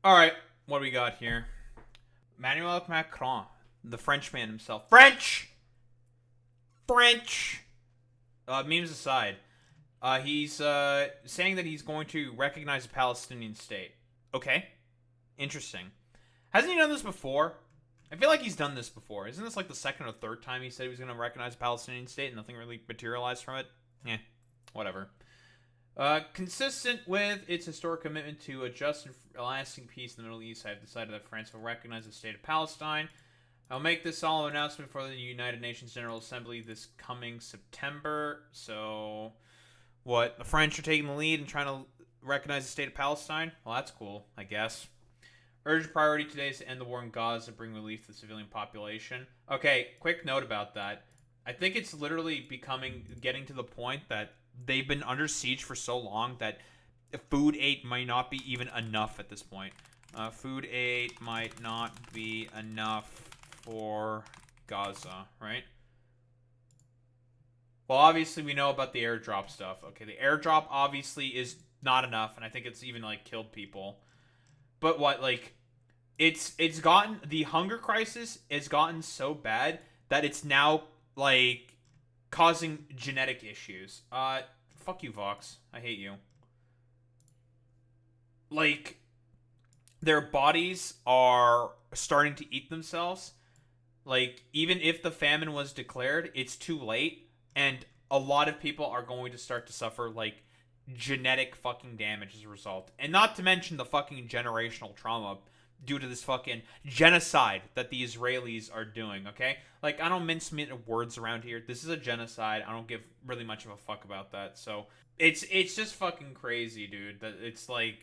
All right, what do we got here? Emmanuel Macron, the Frenchman himself. French. Memes aside, he's saying that he's going to recognize a Palestinian state. Okay, interesting. Hasn't he done this before? I feel like he's done this before. Isn't this like the second or third time he said he was going to recognize a Palestinian state and nothing really materialized from it? Eh, whatever. Consistent with its historic commitment to a just and lasting peace in the Middle East, I have decided that France will recognize the state of Palestine. I'll make this solemn announcement for the United Nations General Assembly this coming September. So, what? The French are taking the lead and trying to recognize the state of Palestine? Well, that's cool, I guess. Urgent priority today is to end the war in Gaza and bring relief to the civilian population. Okay, quick note about that. I think it's literally getting to the point that they've been under siege for so long that food aid might not be even enough at this point. Food aid might not be enough for Gaza, right? Well, obviously we know about the airdrop stuff. Okay, the airdrop obviously is not enough, and I think it's even like killed people. But what, like, it's gotten, the hunger crisis has gotten so bad that it's now like causing genetic issues. Fuck you, Vox. I hate you. Like, their bodies are starting to eat themselves. Like, even if the famine was declared, it's too late, and a lot of people are going to start to suffer like genetic fucking damage as a result. And not to mention the fucking generational trauma due to this fucking genocide that the Israelis are doing, okay? Like, I don't mince words around here. This is a genocide. I don't give really much of a fuck about that. So, it's just fucking crazy, dude. That it's like,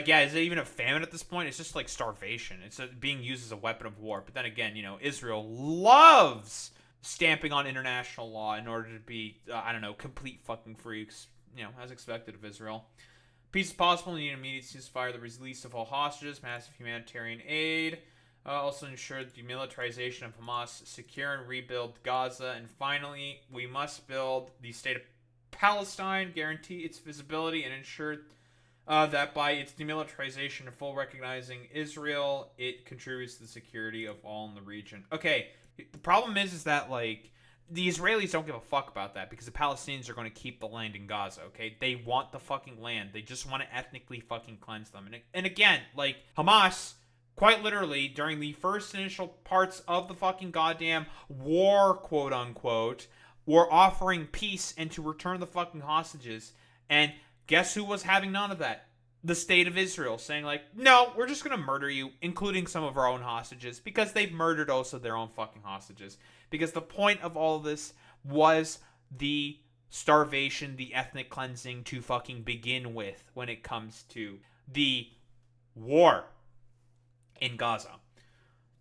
yeah, is it even a famine at this point? It's just like starvation. It's being used as a weapon of war. But then again, Israel loves stamping on international law in order to be, I don't know, complete fucking freaks, as expected of Israel. Peace is possible. We need an immediate ceasefire, the release of all hostages, massive humanitarian aid. Also ensure the demilitarization of Hamas, secure and rebuild Gaza, and finally, we must build the state of Palestine, guarantee its visibility, and ensure that by its demilitarization and full recognizing Israel, it contributes to the security of all in the region. Okay, the problem is that, like, the Israelis don't give a fuck about that because the Palestinians are going to keep the land in Gaza, okay? They want the fucking land. They just want to ethnically fucking cleanse them. And again, like, Hamas, quite literally, during the first initial parts of the fucking goddamn war, quote unquote, were offering peace and to return the fucking hostages. And guess who was having none of that? The state of Israel, saying like, no, we're just going to murder you, including some of our own hostages, because they've murdered also their own fucking hostages. Because the point of all of this was the starvation, the ethnic cleansing to fucking begin with when it comes to the war in Gaza.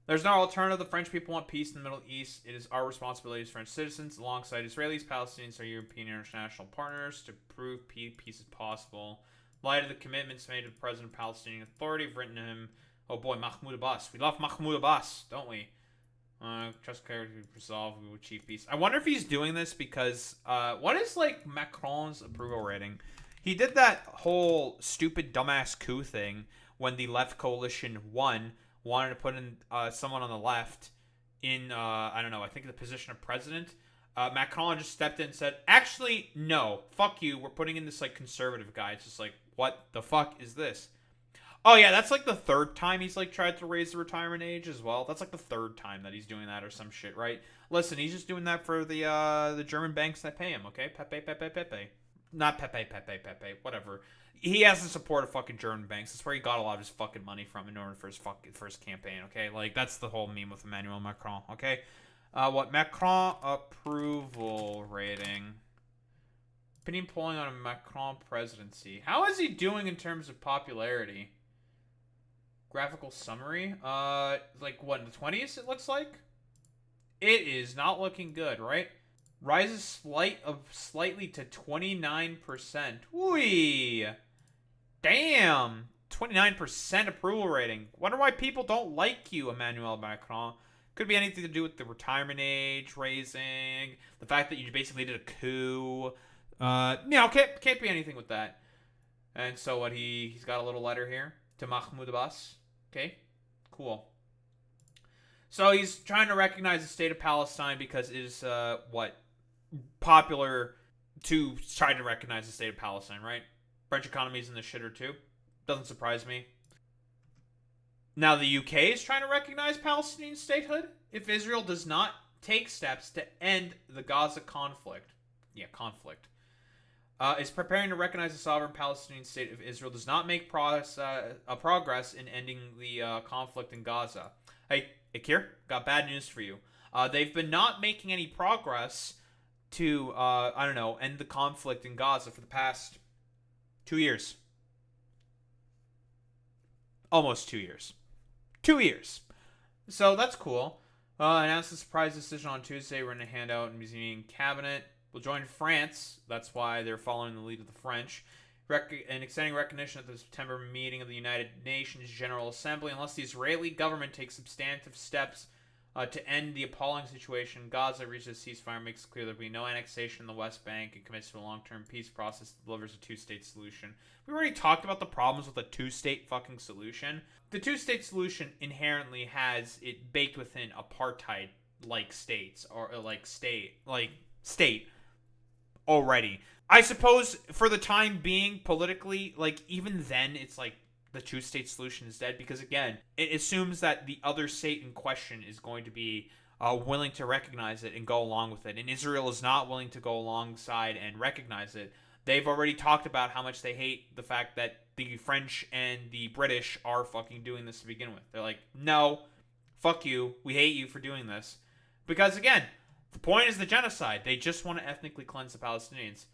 There's no alternative. The French people want peace in the Middle East. It is our responsibility as French citizens, alongside Israelis, Palestinians, our European international partners, to prove peace is possible. In light of the commitments made to the President of Palestinian Authority, I've written to him, oh boy, Mahmoud Abbas. We love Mahmoud Abbas, don't we? Trust clarity to resolve, we will achieve peace. I wonder if he's doing this because, what is, like, Macron's approval rating? He did that whole stupid dumbass coup thing when the left coalition won, wanted to put in someone on the left in, I don't know, I think the position of president. Macron just stepped in and said, actually, no, fuck you, we're putting in this, like, conservative guy. It's just like, what the fuck is this? Oh yeah, that's like the third time he's like tried to raise the retirement age as well. That's like the third time that he's doing that or some shit, right? Listen, he's just doing that for the German banks that pay him, okay? Pepe. Not Pepe, whatever. He has the support of fucking German banks. That's where he got a lot of his fucking money from in order for his first campaign, okay? Like, that's the whole meme with Emmanuel Macron, okay? What Macron approval rating? Opinion polling on a Macron presidency. How is he doing in terms of popularity? Graphical summary. Like what, in the 20s it looks like? It is not looking good, right? Rises slightly to 29%. Whee! Damn! 29% approval rating. Wonder why people don't like you, Emmanuel Macron. Could be anything to do with the retirement age raising, the fact that you basically did a coup. Can't be anything with that. And so what he's got a little letter here to Mahmoud Abbas. Okay, cool. So he's trying to recognize the state of Palestine because it is popular to try to recognize the state of Palestine, right? French economy's in the shitter too. Doesn't surprise me. Now the UK is trying to recognize Palestinian statehood if Israel does not take steps to end the Gaza conflict. Yeah, conflict. Is preparing to recognize the sovereign Palestinian state if Israel does not make progress in ending the conflict in Gaza. Hey, Akir, got bad news for you. They've been not making any progress to, end the conflict in Gaza for the past 2 years. Almost 2 years. 2 years. So that's cool. Announced a surprise decision on Tuesday. We're going to hand out in museum cabinet. Will join France. That's why they're following the lead of the French. And extending recognition at the September meeting of the United Nations General Assembly unless the Israeli government takes substantive steps to end the appalling situation in Gaza, reaches a ceasefire, makes it clear there will be no annexation in the West Bank, and commits to a long-term peace process that delivers a two-state solution. We already talked about the problems with a two-state fucking solution. The two-state solution inherently has it baked within apartheid-like states, or state already. I suppose for the time being, politically, even then, it's the two-state solution is dead because, again, it assumes that the other state in question is going to be willing to recognize it and go along with it. And Israel is not willing to go alongside and recognize it. They've already talked about how much they hate the fact that the French and the British are fucking doing this to begin with. They're like, no, fuck you. We hate you for doing this. Because, again, the point is the genocide. They just want to ethnically cleanse the Palestinians.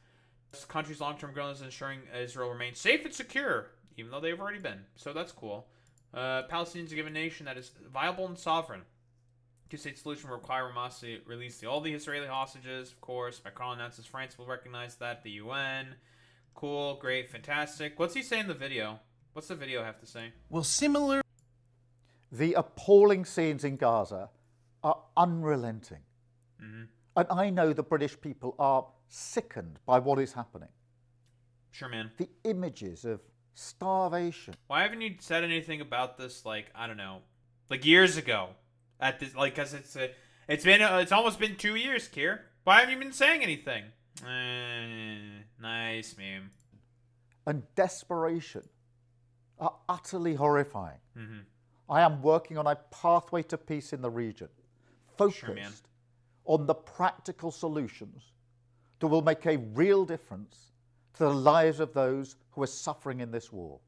This country's long-term goal is ensuring Israel remains safe and secure, even though they've already been. So that's cool. Palestinians are given a nation that is viable and sovereign. Two-state solution will require Hamas to release all the Israeli hostages, of course. Macron announces France will recognize that. The UN. Cool, great, fantastic. What's he say in the video? What's the video have to say? Well, similar. The appalling scenes in Gaza are unrelenting. Mm-hmm. And I know the British people are sickened by what is happening. Sure, man. The images of starvation. Why haven't you said anything about this, years ago? At this, because it's almost been 2 years, Kier. Why haven't you been saying anything? Nice meme. And desperation are utterly horrifying. Mm-hmm. I am working on a pathway to peace in the region, focused on the practical solutions that will make a real difference to the lives of those who are suffering in this war.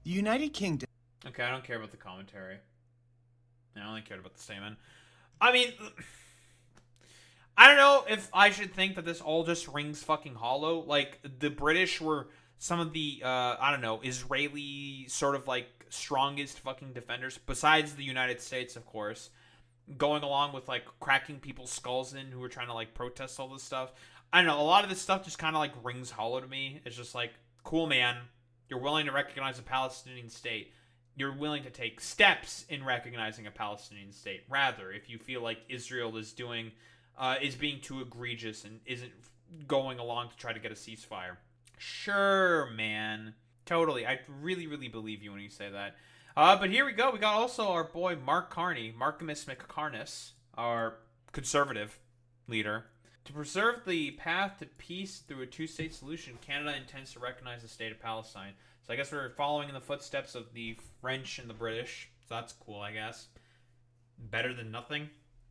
The United Kingdom. Okay, I don't care about the commentary. I only cared about the statement. I mean, I don't know if I should think that this all just rings fucking hollow. The British were some of the, Israeli sort of strongest fucking defenders, besides the United States, of course, going along with cracking people's skulls in who were trying to protest all this stuff. I don't know, a lot of this stuff just kind of rings hollow to me. It's just cool, man. You're willing to recognize a Palestinian state. You're willing to take steps in recognizing a Palestinian state. Rather, if you feel like Israel is being too egregious and isn't going along to try to get a ceasefire. Sure, man. Totally. I really, really believe you when you say that. But here we go. We got also our boy Mark Carney, Markimus McCarness, our conservative leader. To preserve the path to peace through a two-state solution, Canada intends to recognize the state of Palestine. So I guess we're following in the footsteps of the French and the British. So that's cool, I guess. Better than nothing?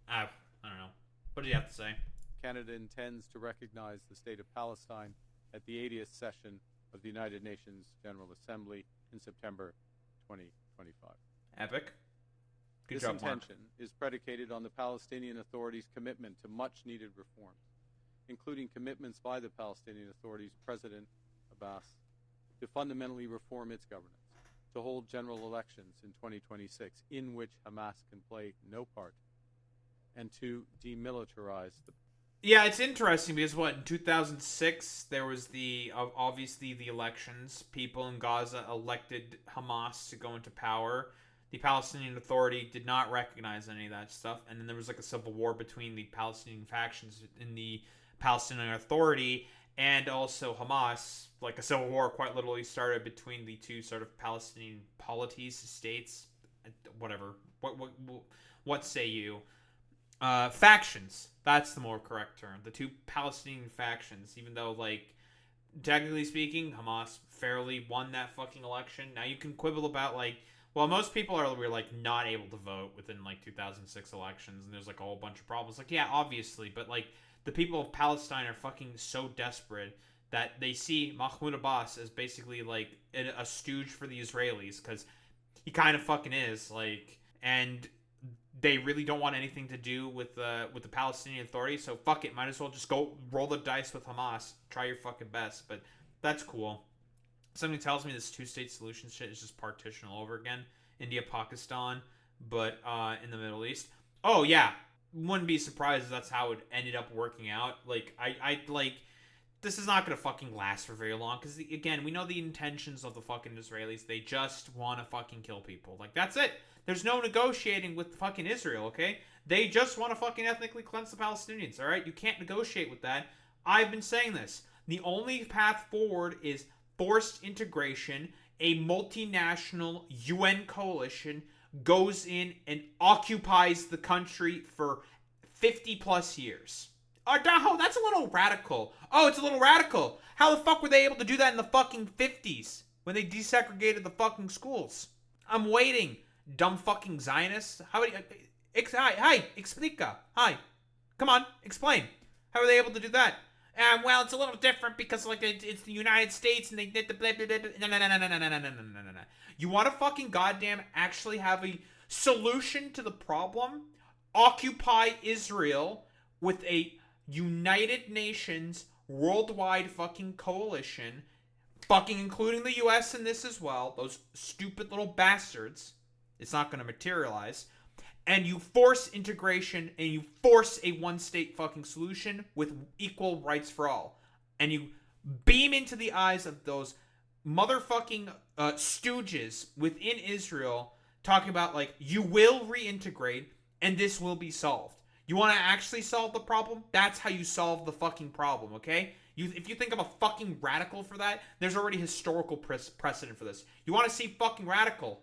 I don't know. What do you have to say? Canada intends to recognize the state of Palestine at the 80th session of the United Nations General Assembly in September 2025. Epic. Good This job, Mark. intention is predicated on the Palestinian Authority's commitment to much-needed reforms, including commitments by the Palestinian Authority's President Abbas to fundamentally reform its governance, to hold general elections in 2026 in which Hamas can play no part, and to demilitarize the... Yeah, it's interesting because in 2006 there was obviously the elections. People in Gaza elected Hamas to go into power. The Palestinian Authority did not recognize any of that stuff, and then there was a civil war between the Palestinian factions in the Palestinian Authority, and also Hamas, like a civil war quite literally started between the two sort of Palestinian polities, states, whatever. What say you? Factions. That's the more correct term. The two Palestinian factions, even though, like, technically speaking, Hamas fairly won that fucking election. Now you can quibble about, like, well, most people were like not able to vote within like 2006 elections, and there's like a whole bunch of problems. Like, yeah, obviously, but like the people of Palestine are fucking so desperate that they see Mahmoud Abbas as basically like a stooge for the Israelis, because he kind of fucking is, like, and they really don't want anything to do with the Palestinian Authority. So fuck it, might as well just go roll the dice with Hamas. Try your fucking best, but that's cool. Something tells me this two-state solution shit is just partition all over again. India, Pakistan, but in the Middle East. Oh yeah, wouldn't be surprised if that's how it ended up working out. Like I like, this is not gonna fucking last for very long, because again, we know the intentions of the fucking Israelis. They just want to fucking kill people. Like, that's it. There's no negotiating with fucking Israel, okay? They just want to fucking ethnically cleanse the Palestinians, all right? You can't negotiate with that. I've been saying this. The only path forward is forced integration. A multinational UN coalition goes in and occupies the country for 50 plus years. Oh, that's a little radical. Oh, it's a little radical. How the fuck were they able to do that in the fucking 50s when they desegregated the fucking schools? I'm waiting. Dumb fucking Zionists. How many? Hi, explica. Hi, come on, explain. How are they able to do that? Well, it's a little different because like it's the United States and they did the blah blah blah. No. You want to fucking goddamn actually have a solution to the problem? Occupy Israel with a United Nations worldwide fucking coalition, fucking including the US in this as well. Those stupid little bastards. It's not going to materialize. And you force integration and you force a one-state fucking solution with equal rights for all. And you beam into the eyes of those motherfucking stooges within Israel talking about, like, you will reintegrate and this will be solved. You want to actually solve the problem? That's how you solve the fucking problem, okay? If you think I'm a fucking radical for that, there's already historical precedent for this. You want to see fucking radical?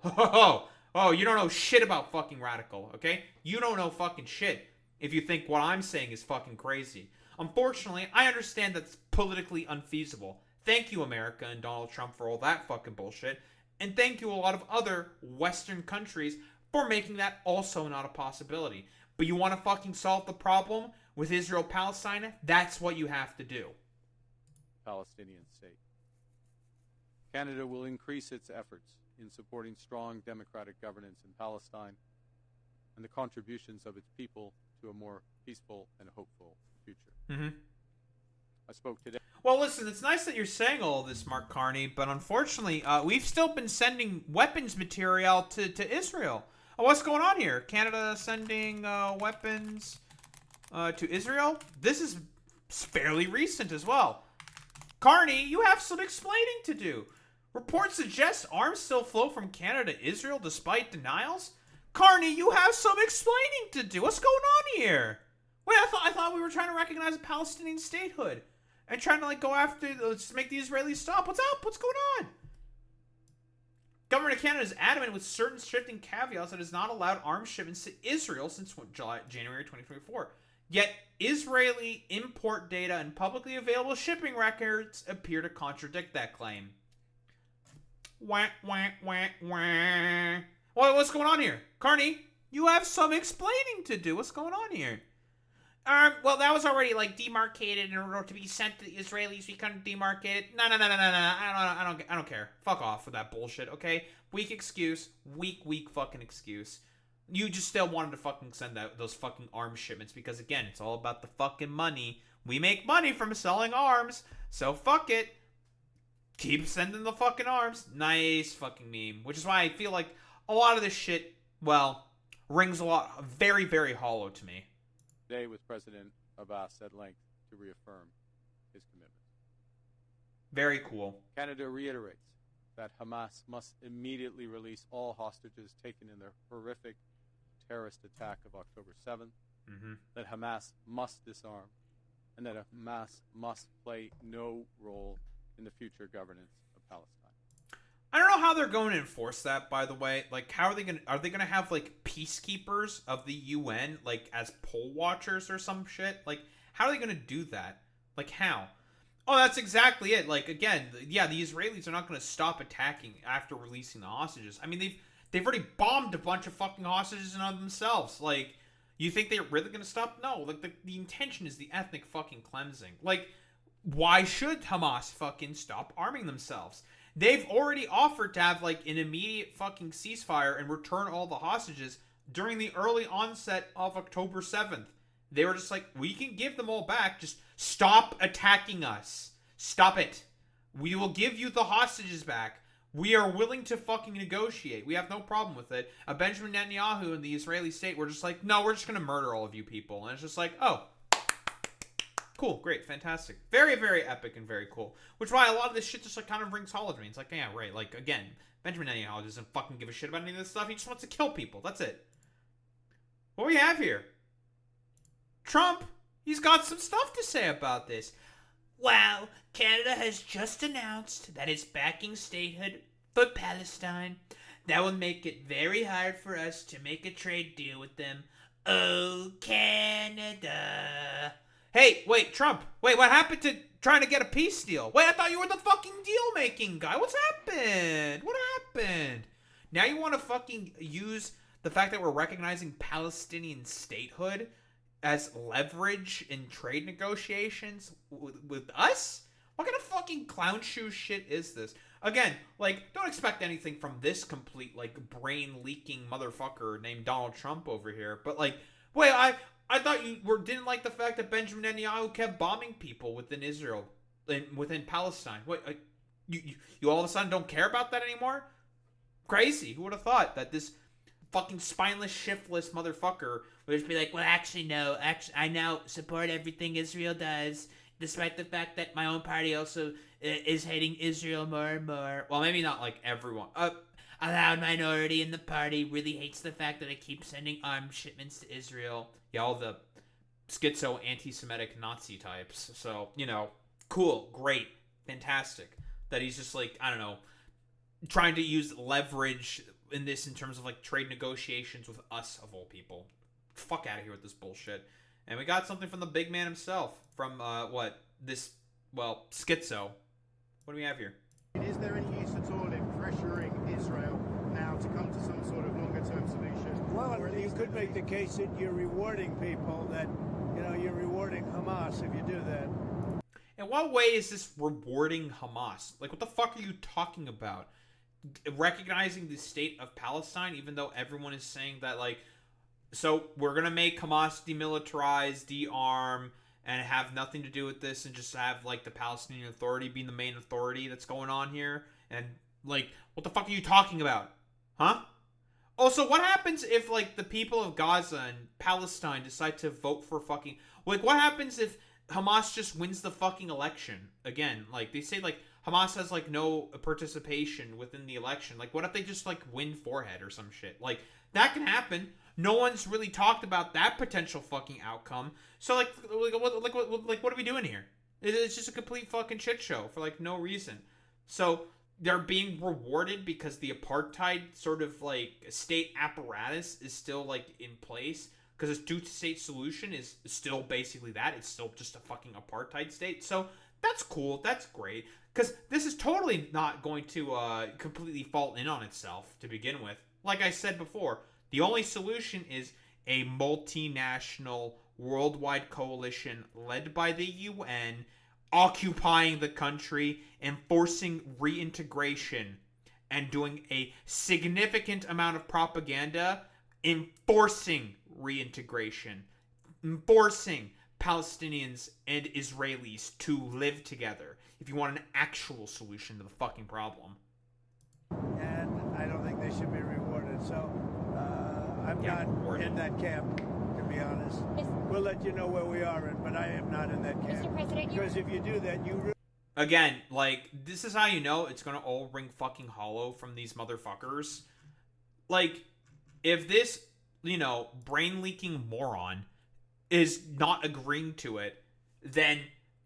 Oh, you don't know shit about fucking radical, okay? You don't know fucking shit if you think what I'm saying is fucking crazy. Unfortunately, I understand that's politically unfeasible. Thank you, America and Donald Trump, for all that fucking bullshit. And thank you a lot of other Western countries for making that also not a possibility. But you want to fucking solve the problem with Israel-Palestine? That's what you have to do. Palestinian state. Canada will increase its efforts in supporting strong democratic governance in Palestine and the contributions of its people to a more peaceful and hopeful future. I spoke today. Well, listen, it's nice that you're saying all of this, Mark Carney, but unfortunately, we've still been sending weapons material to Israel. What's going on here? Canada sending weapons to Israel? This is fairly recent as well. Carney, you have some explaining to do. Reports suggest arms still flow from Canada to Israel despite denials. Carney, you have some explaining to do. What's going on here? Wait, I thought we were trying to recognize a Palestinian statehood and trying to like go after, let's make the Israelis stop. What's up? What's going on? Government of Canada is adamant with certain shifting caveats that has not allowed arms shipments to Israel since January 2024. Yet, Israeli import data and publicly available shipping records appear to contradict that claim. Wah. What's going on here? Carney, you have some explaining to do. What's going on here? Well, that was already, like, demarcated in order to be sent to the Israelis. We couldn't demarcate it. No. I don't care. Fuck off with that bullshit, okay? Weak excuse. Weak fucking excuse. You just still wanted to fucking send those fucking arms shipments because, again, it's all about the fucking money. We make money from selling arms, so fuck it. Keep sending the fucking arms. Nice fucking meme. Which is why I feel like a lot of this shit, well, rings a lot, very, very hollow to me. Today with President Abbas at length to reaffirm his commitment. Very cool. Canada reiterates that Hamas must immediately release all hostages taken in the horrific terrorist attack of October 7th, that Hamas must disarm, and that Hamas must play no role in the future governance of Palestine. I don't know how they're going to enforce that, by the way. Like, how are they gonna have, like, peacekeepers of the UN, like, as poll watchers or some shit? Like, how are they gonna do that? Like, how? Oh, that's exactly it. Like, again, yeah, the Israelis are not gonna stop attacking after releasing the hostages. I mean, they've already bombed a bunch of fucking hostages on themselves. Like, you think they're really gonna stop? No, like, the intention is the ethnic fucking cleansing. Like, why should Hamas fucking stop arming themselves? They've already offered to have, like, an immediate fucking ceasefire and return all the hostages during the early onset of October 7th. They were just like, we can give them all back, just stop attacking us. Stop it. We will give you the hostages back. We are willing to fucking negotiate. We have no problem with it. Benjamin Netanyahu and the Israeli state were just like, no, we're just going to murder all of you people. And it's just like, oh, cool, great, fantastic. Very, very epic and very cool. Which is why a lot of this shit just like kind of rings hollow to me. It's like, yeah, right. Like, again, Benjamin Netanyahu doesn't fucking give a shit about any of this stuff. He just wants to kill people. That's it. What do we have here? Trump, he's got some stuff to say about this. Well, Canada has just announced that it's backing statehood for Palestine. That will make it very hard for us to make a trade deal with them. Oh, Canada. Hey, wait, Trump. Wait, what happened to trying to get a peace deal? Wait, I thought you were the fucking deal-making guy. What's happened? What happened? Now you want to fucking use the fact that we're recognizing Palestinian statehood as leverage in trade negotiations with us? What kind of fucking clown shoe shit is this? Again, like, don't expect anything from this complete, like, brain-leaking motherfucker named Donald Trump over here. But, like, wait, I thought you didn't like the fact that Benjamin Netanyahu kept bombing people within Israel, within Palestine. Wait, you all of a sudden don't care about that anymore? Crazy. Who would have thought that this fucking spineless, shiftless motherfucker would just be like, well, actually, no. Actually, I now support everything Israel does, despite the fact that my own party also is hating Israel more and more. Well, maybe not like everyone. A loud minority in the party really hates the fact that I keep sending arms shipments to Israel. Yeah, all the schizo anti-Semitic Nazi types. So, you know, cool, great, fantastic. That he's just like, I don't know, trying to use leverage in this in terms of like trade negotiations with us of all people. Fuck out of here with this bullshit. And we got something from the big man himself. From schizo. What do we have here? Is there any use at all in pressuring Israel now to come to some sort of longer-term solution? Well, you could make the case that you're rewarding people, that, you know, you're rewarding Hamas if you do that. In what way is this rewarding Hamas? Like, what the fuck are you talking about? Recognizing the state of Palestine, even though everyone is saying that, like, so we're gonna make Hamas demilitarize, de-arm, and have nothing to do with this, and just have, like, the Palestinian Authority being the main authority that's going on here, and, like, what the fuck are you talking about? Huh? Also, what happens if, like, the people of Gaza and Palestine decide to vote for fucking, like, what happens if Hamas just wins the fucking election? Again, like, they say, like, Hamas has, like, no participation within the election. Like, what if they just, like, win forehead or some shit? Like, that can happen. No one's really talked about that potential fucking outcome. So, what are we doing here? It's just a complete fucking shit show for, like, no reason. So, they're being rewarded because the apartheid sort of, like, state apparatus is still, like, in place. Because this two-state solution is still basically that. It's still just a fucking apartheid state. So, that's cool. That's great. Because this is totally not going to completely fall in on itself to begin with. Like I said before, the only solution is a multinational worldwide coalition led by the UN, occupying the country, enforcing reintegration, and doing a significant amount of propaganda, enforcing reintegration, enforcing Palestinians and Israelis to live together if you want an actual solution to the fucking problem. And I don't think they should be rewarded. So I'm not rewarded in that camp, to be honest. We'll let you know where we are in, but I am not in that camp. Mr. President, because if you do that, you... Again, like, this is how you know it's gonna all ring fucking hollow from these motherfuckers. Like, if this, you know, brain-leaking moron is not agreeing to it, then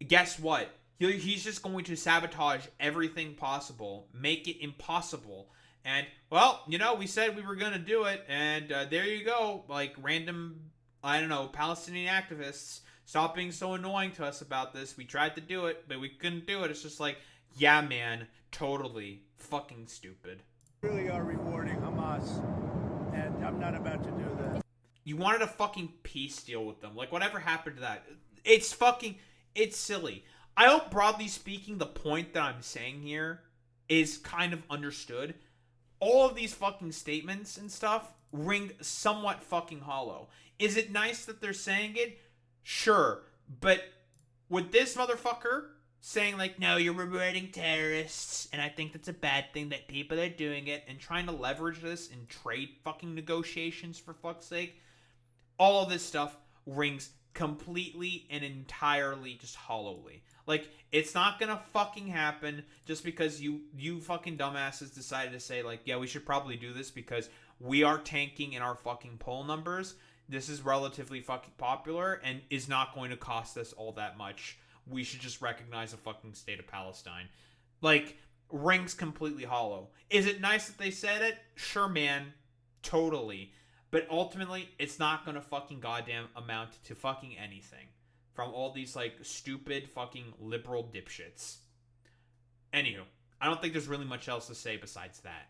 guess what? He's just going to sabotage everything possible, make it impossible. And, well, we said we were going to do it, and there you go. Like, random, I don't know, Palestinian activists, stop being so annoying to us about this. We tried to do it, but we couldn't do it. It's just like, yeah, man, totally fucking stupid. Really are rewarding Hamas, and I'm not about to do that. You wanted a fucking peace deal with them. Like, whatever happened to that? It's silly. I hope, broadly speaking, the point that I'm saying here is kind of understood. All of these fucking statements and stuff ring somewhat fucking hollow. Is it nice that they're saying it? Sure. But with this motherfucker saying, like, no, you're rewarding terrorists, and I think that's a bad thing that people are doing it, and trying to leverage this in trade fucking negotiations, for fuck's sake, all of this stuff rings completely and entirely just hollowly. Like, it's not gonna fucking happen just because you fucking dumbasses decided to say, like, yeah, we should probably do this because we are tanking in our fucking poll numbers. This is relatively fucking popular and is not going to cost us all that much. We should just recognize the fucking state of Palestine. Like, rings completely hollow. Is it nice that they said it? Sure, man. Totally. But ultimately, it's not gonna fucking goddamn amount to fucking anything from all these, like, stupid fucking liberal dipshits. Anywho, I don't think there's really much else to say besides that.